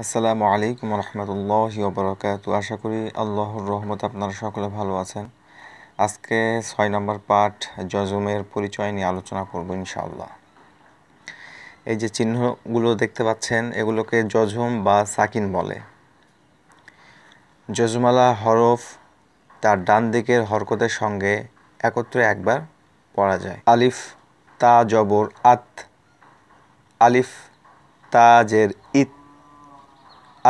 আসসালামু আলাইকুম রহমতুল্লাহি ওয়া বারাকাতুহু। আশা করি আল্লাহর রহমতে আপনারা সকলে ভালো আছেন। আজকে ৬ নম্বর পাঠ জজমের পরিচয় নিয়ে আলোচনা করব ইনশাআল্লাহ। এই যে চিহ্নগুলো দেখতে পাচ্ছেন এগুলোকে জজম বা সাকিন বলে। জজমালা হরফ তার ডান দিকের হরকতের সঙ্গে একত্রে একবার পড়া যায়। আলিফ তা জবর আত, আলিফ তা জের ইত,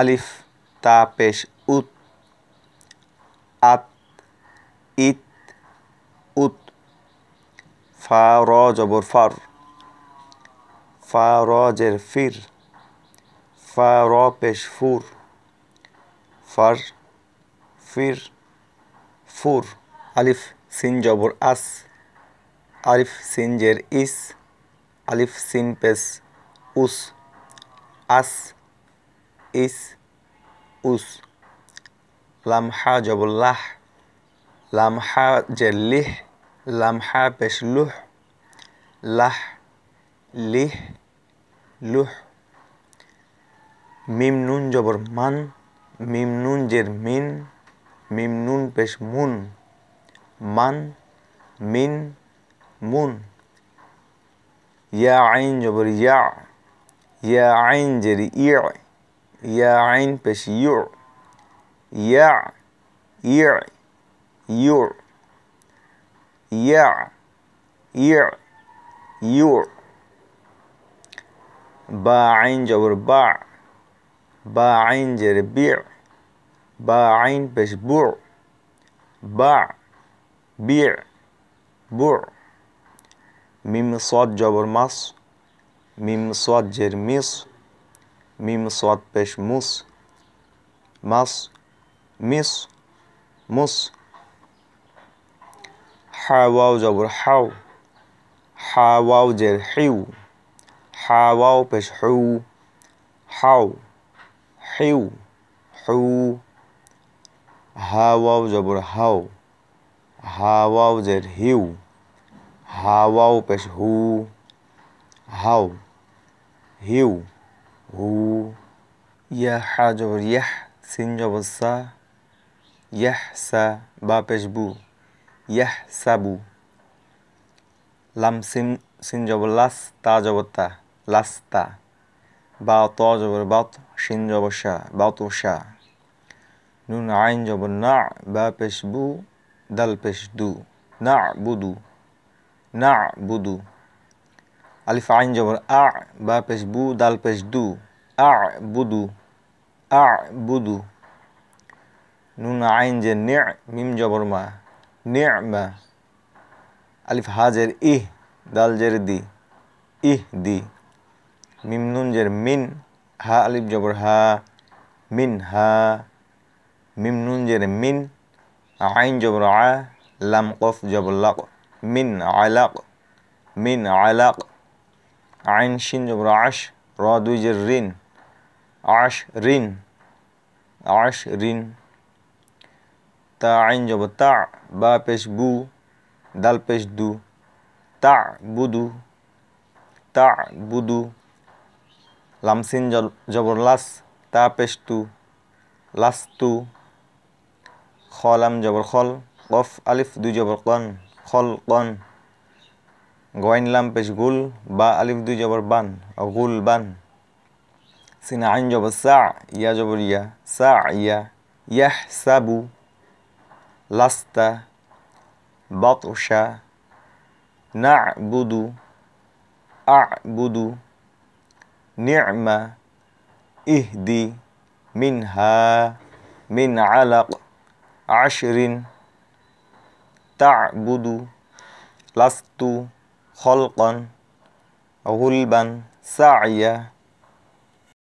আলিফ তা পেশ উত, আত ইত উত। ফা র জবর ফার, ফা র জের ফির, ফা র পেশ ফুর, ফার ফির ফুর। আলিফ সিন জবর আস, আলিফ সিন জের ইস, আলিফ সিন পেশ উস, আস ইস উস। লাম হা জবর লাহ, লাম হা জের লিহ, লাম হা পেশ লুহ, লাহ লিহ লুহ। মিম নুন জবর মান, মিম নুন জের মিন, মিম নুন পেশ মুন, মান মিন মুন। ইয়া আইন জবর ইয়া, ইয়া আইন জের ইয়া, ইয়া আইন পেশ ইউ, ইয়া ইয়া ইউ, ইয়া ইয়া ইউ। বা আইন জবর বা, বা আইন জের বি, বা আইন পেশ বু, বা বি বু। মিম সদ জবর মাস, মিম সদ জের মিস, মিম সদ পেশ মুস, মাস মিস মুস। হা ওয়াও জবর হাও, হা ওয়াও জের হিউ, হা ওয়াও পেশ হু, হাও হিউ হু। হা ওয়াও জবর হাও, হা ওয়াও জের হিউ, হা ওয়াও পেশ হু, হাও হিউ হু। ইয়া হা জবর ইয়াহ, সিন জবর সা, ইয়াহ সা বা পেশ বু, ইয়াহ সাবু। লাম সিন জবর লাস, তা জবর তা, লাস্তা। বা ত জবর বাত, শিন জবর শা, বাতু শা। নুন আইন জবর না, বা পেশ বু, দাল পেশ দু, না বুদু, না বুদু। আলিফ আইন জবর আ, বা পেশ বু, দাল পেশ দু, আ বুদু, আ বুদু। নুন আইন জের নে, মিম জবর মা, নে মা। আলিফ হা জের ইহ, দাল জের দি, ইহ দি। মিম নুন জের মিন, হা আলিফ জবর হা, মিন হা। মিম নুন জের মিন, আইন জবর আ, লাম কফ জবর লাক, মিন আলাক, মিন আলাক। আইন শিন জবর আশ, র দুই জের রিন, আশ রিন, আশ রিন। তা আইন জবর তা, বা পেশ বু, দাল পেশ দু, তা বুদু, তা বুদু। লামসিন জবর লাস, তা পেশ তু, লাস্তু। খলাম জবর খল, কফ আলিফ দুই জবর কন, খল কন। গইন লাম পেশ গুল, বা আলিফ দুই জবর বান, গুল বান। সিন আইন জবর সা, ইয়া জবর ইয়া, সা ইয়া। ইয়াহ সাবু, লাস্তা, বাতশা। না বুদু, আ বুদু। নি'মা, ইহদি, মিনহা, মিন আলাক, আশরিন। তা'বুদু, লাস্তু, খলকন, গুলবান, সাইয়া।